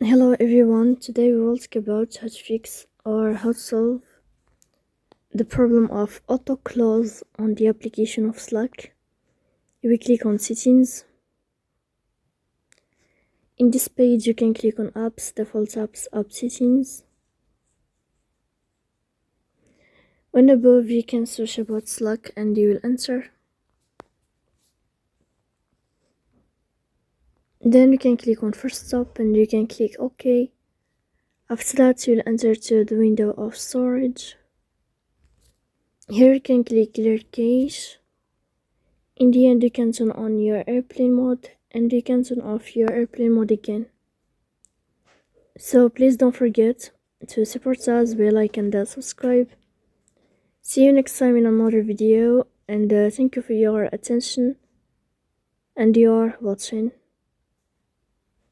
Hello everyone, today we will talk about how to fix or how to solve the problem of auto-close on the application of Slack. We click on settings. In this page you can click on apps, default apps, app settings. When above you can search about Slack and you will enter. Then you can click on first stop and you can click OK. After that you'll enter to the window of storage. Here you can click clear cache. In the end you can turn on your airplane mode and you can turn off your airplane mode again. So please don't forget to support us by like and subscribe. See you next time in another video, and thank you for your attention and your watching.